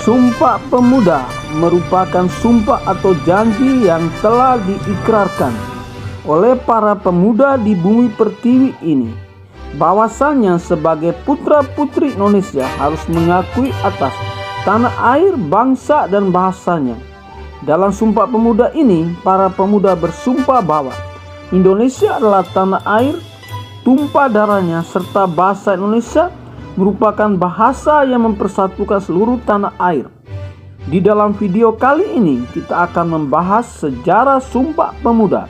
Sumpah Pemuda merupakan sumpah atau janji yang telah diikrarkan oleh para pemuda di bumi pertiwi ini, bahwasanya sebagai putra-putri Indonesia harus mengakui atas tanah air, bangsa, dan bahasanya. Dalam Sumpah Pemuda ini, para pemuda bersumpah bahwa Indonesia adalah tanah air, tumpah darahnya, serta bahasa Indonesia merupakan bahasa yang mempersatukan seluruh tanah air. Di dalam video kali ini kita akan membahas sejarah Sumpah Pemuda.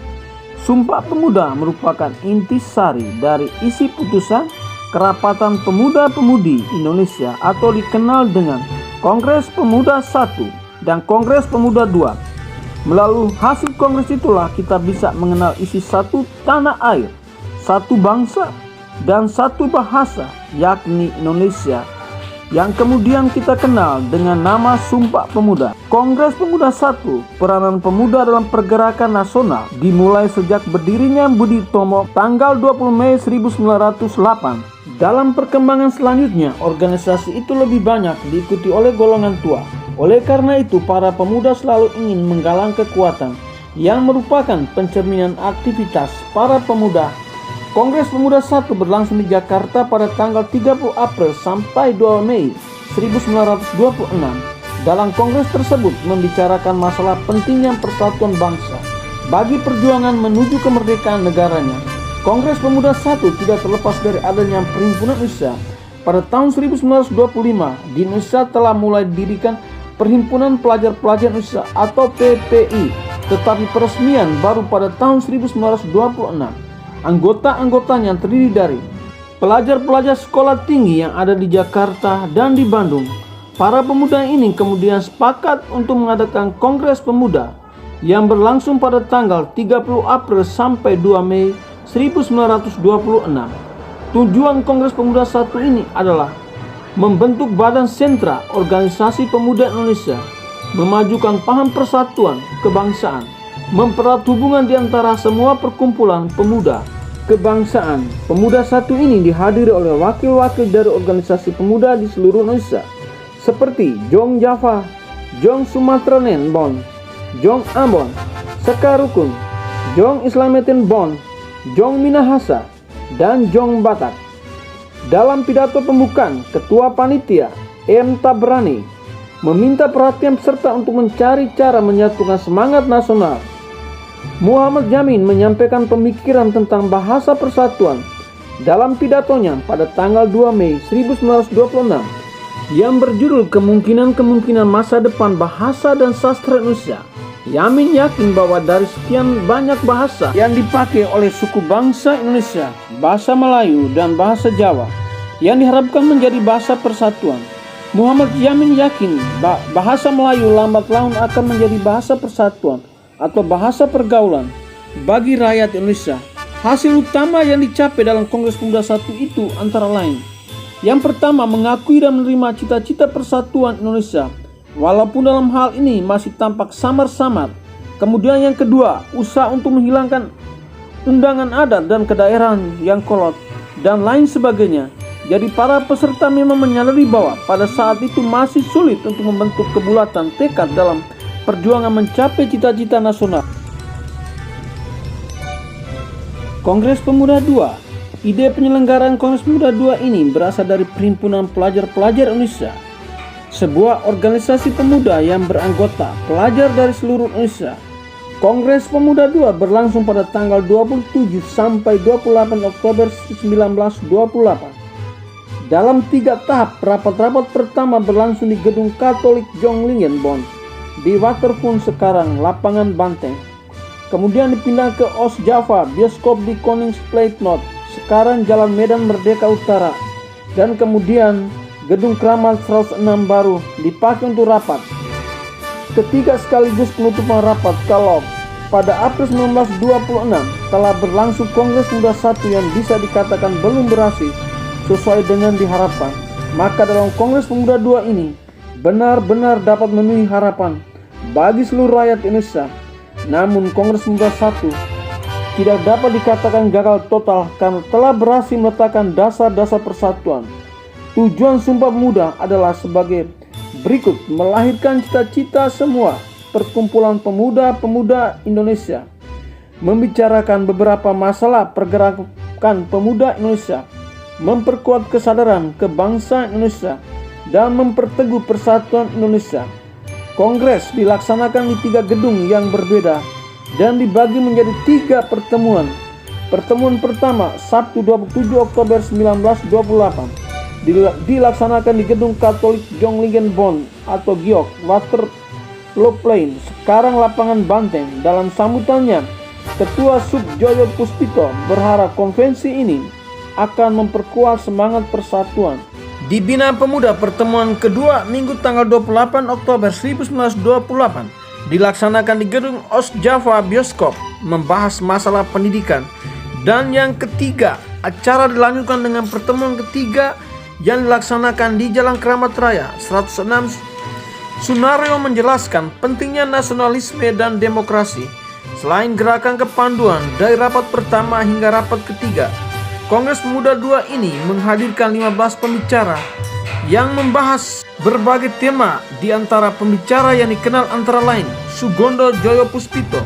Sumpah Pemuda merupakan intisari dari isi putusan Kerapatan Pemuda-Pemudi Indonesia atau dikenal dengan Kongres Pemuda I dan Kongres Pemuda II. Melalui hasil kongres itulah kita bisa mengenal isi satu tanah air, satu bangsa, dan satu bahasa, yakni Indonesia, yang kemudian kita kenal dengan nama Sumpah Pemuda. Kongres Pemuda I, peranan pemuda dalam pergerakan nasional, dimulai sejak berdirinya Budi Utomo tanggal 20 Mei 1908. Dalam perkembangan selanjutnya, organisasi itu lebih banyak diikuti oleh golongan tua. Oleh karena itu, para pemuda selalu ingin menggalang kekuatan yang merupakan pencerminan aktivitas para pemuda. Kongres Pemuda I berlangsung di Jakarta pada tanggal 30 April sampai 2 Mei 1926. Dalam kongres tersebut membicarakan masalah pentingnya persatuan bangsa bagi perjuangan menuju kemerdekaan negaranya. Kongres Pemuda I tidak terlepas dari adanya Perhimpunan Indonesia. Pada tahun 1925 di Indonesia telah mulai didirikan Perhimpunan Pelajar-Pelajar Indonesia atau PPI, tetapi peresmian baru pada tahun 1926. Anggota-anggotanya terdiri dari pelajar-pelajar sekolah tinggi yang ada di Jakarta dan di Bandung. Para pemuda ini kemudian sepakat untuk mengadakan Kongres Pemuda yang berlangsung pada tanggal 30 April sampai 2 Mei 1926. Tujuan Kongres Pemuda I ini adalah membentuk badan sentra organisasi pemuda Indonesia, memajukan paham persatuan kebangsaan, mempererat hubungan di antara semua perkumpulan pemuda kebangsaan. Pemuda I ini dihadiri oleh wakil-wakil dari organisasi pemuda di seluruh Indonesia seperti Jong Java, Jong Sumatranen Bon, Jong Ambon, Sekarukun, Jong Islametin Bon, Jong Minahasa, dan Jong Batak. Dalam pidato pembukaan, Ketua Panitia M. Tabrani meminta perhatian peserta untuk mencari cara menyatukan semangat nasional. Muhammad Yamin menyampaikan pemikiran tentang bahasa persatuan dalam pidatonya pada tanggal 2 Mei 1926 yang berjudul Kemungkinan-Kemungkinan Masa Depan Bahasa dan Sastra Indonesia. Yamin yakin bahwa dari sekian banyak bahasa yang dipakai oleh suku bangsa Indonesia, bahasa Melayu dan bahasa Jawa yang diharapkan menjadi bahasa persatuan. Muhammad Yamin yakin bahasa Melayu lambat laun akan menjadi bahasa persatuan atau bahasa pergaulan bagi rakyat Indonesia. Hasil utama yang dicapai dalam Kongres Pemuda I itu antara lain: yang pertama, mengakui dan menerima cita-cita persatuan Indonesia walaupun dalam hal ini masih tampak samar-samar. Kemudian yang kedua, usaha untuk menghilangkan undangan adat dan kedaerahan yang kolot dan lain sebagainya. Jadi para peserta memang menyadari bahwa pada saat itu masih sulit untuk membentuk kebulatan tekad dalam perjuangan mencapai cita-cita nasional. Kongres Pemuda II. Ide penyelenggaraan Kongres Pemuda II ini berasal dari Perhimpunan Pelajar-Pelajar Indonesia, sebuah organisasi pemuda yang beranggota pelajar dari seluruh Indonesia. Kongres Pemuda II berlangsung pada tanggal 27 sampai 28 Oktober 1928. Dalam 3 tahap, rapat-rapat pertama berlangsung di Gedung Katolik Jonglingen Bonn di Waterfront, sekarang Lapangan Banteng. Kemudian dipindah ke Oost Java, bioskop di Koningsplein, sekarang Jalan Medan Merdeka Utara. Dan kemudian Gedung Kramat 106 baru dipakai untuk rapat. Ketiga sekaligus penutupan rapat kalau pada April 1926 telah berlangsung Kongres Pemuda I yang bisa dikatakan belum berhasil sesuai dengan diharapkan. Maka dalam Kongres Pemuda II ini benar-benar dapat memenuhi harapan bagi seluruh rakyat Indonesia. Namun Kongres Pemuda I tidak dapat dikatakan gagal total karena telah berhasil meletakkan dasar-dasar persatuan. Tujuan Sumpah Pemuda adalah sebagai berikut melahirkan cita-cita semua perkumpulan pemuda-pemuda Indonesia, membicarakan beberapa masalah pergerakan pemuda Indonesia, memperkuat kesadaran kebangsaan Indonesia, dan memperteguh persatuan Indonesia. Kongres dilaksanakan di 3 gedung yang berbeda dan dibagi menjadi 3 pertemuan. Pertemuan pertama, Sabtu 27 Oktober 1928, dilaksanakan di Gedung Katolik Jonglingen-Bonn atau GIOK, Waterloo Plain, sekarang Lapangan Banteng. Dalam sambutannya, Ketua Sub Joyo Puspito berharap konvensi ini akan memperkuat semangat persatuan. Di Bina Pemuda, pertemuan kedua Minggu tanggal 28 Oktober 1928 dilaksanakan di Gedung Ostjava Bioskop, membahas masalah pendidikan. Dan yang ketiga, acara dilanjutkan dengan pertemuan ketiga yang dilaksanakan di Jalan Keramat Raya 106. Sunario menjelaskan pentingnya nasionalisme dan demokrasi. Selain gerakan kepanduan dari rapat pertama hingga rapat ketiga, Kongres Pemuda II ini menghadirkan 15 pembicara yang membahas berbagai tema. Di antara pembicara yang dikenal antara lain Sugondo Joyo Puspito,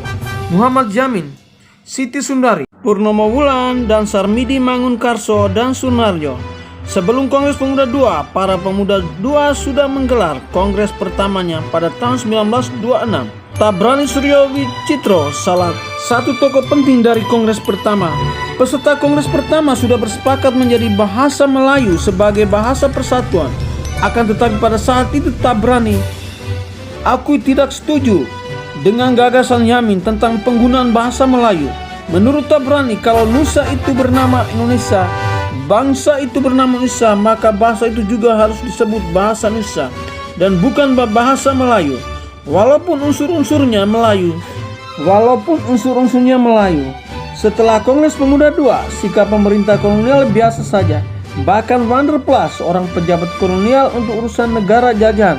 Muhammad Jamin, Siti Sundari, Purnomo Wulan, dan Sarmidi Mangunkarso dan Sunaryo. Sebelum Kongres Pemuda II, para pemuda II sudah menggelar kongres pertamanya pada tahun 1926. Tabrani Suryo Wicitro, salah satu tokoh penting dari kongres pertama. Peserta kongres pertama sudah bersepakat menjadi bahasa Melayu sebagai bahasa persatuan. Akan tetapi pada saat itu Tabrani aku tidak setuju dengan gagasan Yamin tentang penggunaan bahasa Melayu. Menurut Tabrani, kalau Nusa itu bernama Indonesia, bangsa itu bernama Nusa, maka bahasa itu juga harus disebut bahasa Nusa dan bukan bahasa Melayu. Walaupun unsur-unsurnya Melayu. Setelah Kongres Pemuda II, sikap pemerintah kolonial biasa saja. Bahkan Van der Plas, orang pejabat kolonial untuk urusan negara jajahan,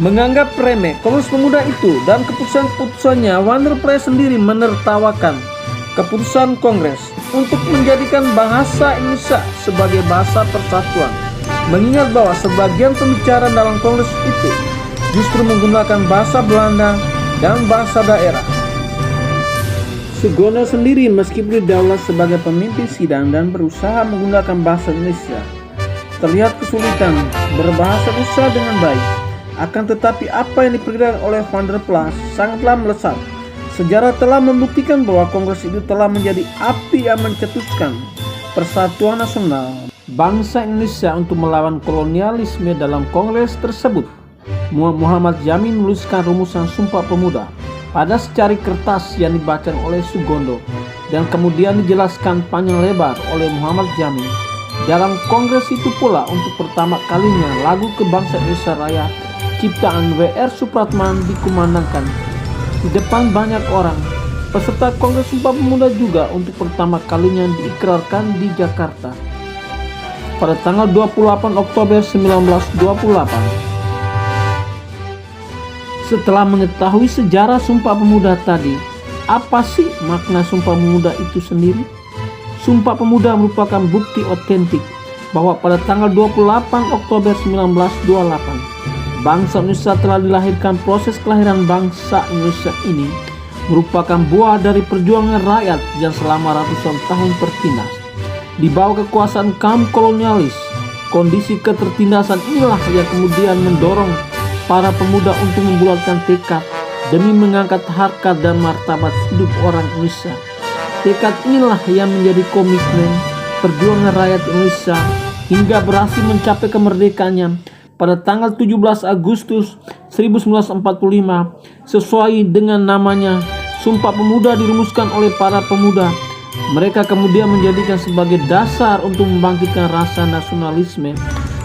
menganggap remeh Kongres Pemuda itu, dan keputusan-keputusannya Van der Plas sendiri menertawakan keputusan Kongres untuk menjadikan bahasa Indonesia sebagai bahasa persatuan, mengingat bahwa sebagian pembicara dalam Kongres itu justru menggunakan bahasa Belanda dan bahasa daerah. Sugondo sendiri meskipun didaulat sebagai pemimpin sidang dan berusaha menggunakan bahasa Indonesia, terlihat kesulitan berbahasa Indonesia dengan baik. Akan tetapi apa yang diperkirakan oleh Van der Plas sangatlah melesat. Sejarah telah membuktikan bahwa Kongres itu telah menjadi api yang mencetuskan persatuan nasional bangsa Indonesia untuk melawan kolonialisme. Dalam Kongres tersebut, Muhammad Jamin menuliskan rumusan Sumpah Pemuda pada secari kertas yang dibaca oleh Sugondo dan kemudian dijelaskan panjang lebar oleh Muhammad Jamin. Dalam Kongres itu pula untuk pertama kalinya lagu Kebangsaan Indonesia Raya ciptaan W.R. Supratman dikumandangkan di depan banyak orang. Peserta Kongres Sumpah Pemuda juga untuk pertama kalinya diikrarkan di Jakarta pada tanggal 28 Oktober 1928. Setelah mengetahui sejarah Sumpah Pemuda tadi, apa sih makna Sumpah Pemuda itu sendiri? Sumpah Pemuda merupakan bukti otentik bahwa pada tanggal 28 Oktober 1928, bangsa Indonesia telah dilahirkan. Proses kelahiran bangsa Indonesia ini merupakan buah dari perjuangan rakyat yang selama ratusan tahun tertindas di bawah kekuasaan kaum kolonialis. Kondisi ketertindasan inilah yang kemudian mendorong para pemuda untuk membulatkan tekad demi mengangkat harkat dan martabat hidup orang Indonesia. Tekad inilah yang menjadi komitmen perjuangan rakyat Indonesia hingga berhasil mencapai kemerdekaannya pada tanggal 17 Agustus 1945. Sesuai dengan namanya, Sumpah Pemuda dirumuskan oleh para pemuda. Mereka kemudian menjadikan sebagai dasar untuk membangkitkan rasa nasionalisme.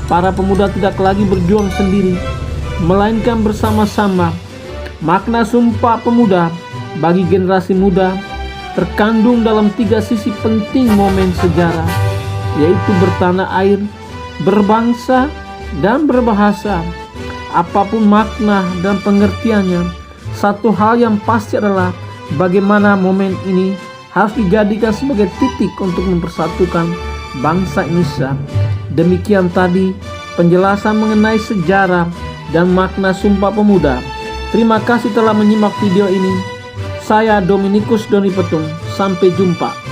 Para pemuda tidak lagi berjuang sendiri, melainkan bersama-sama. Makna Sumpah Pemuda bagi generasi muda terkandung dalam 3 sisi penting momen sejarah, yaitu bertanah air, berbangsa, dan berbahasa. Apapun makna dan pengertiannya, satu hal yang pasti adalah bagaimana momen ini harus dijadikan sebagai titik untuk mempersatukan bangsa Indonesia. Demikian tadi penjelasan mengenai sejarah dan makna Sumpah Pemuda. Terima kasih telah menyimak video ini. Saya Dominikus Doni Petung. Sampai jumpa.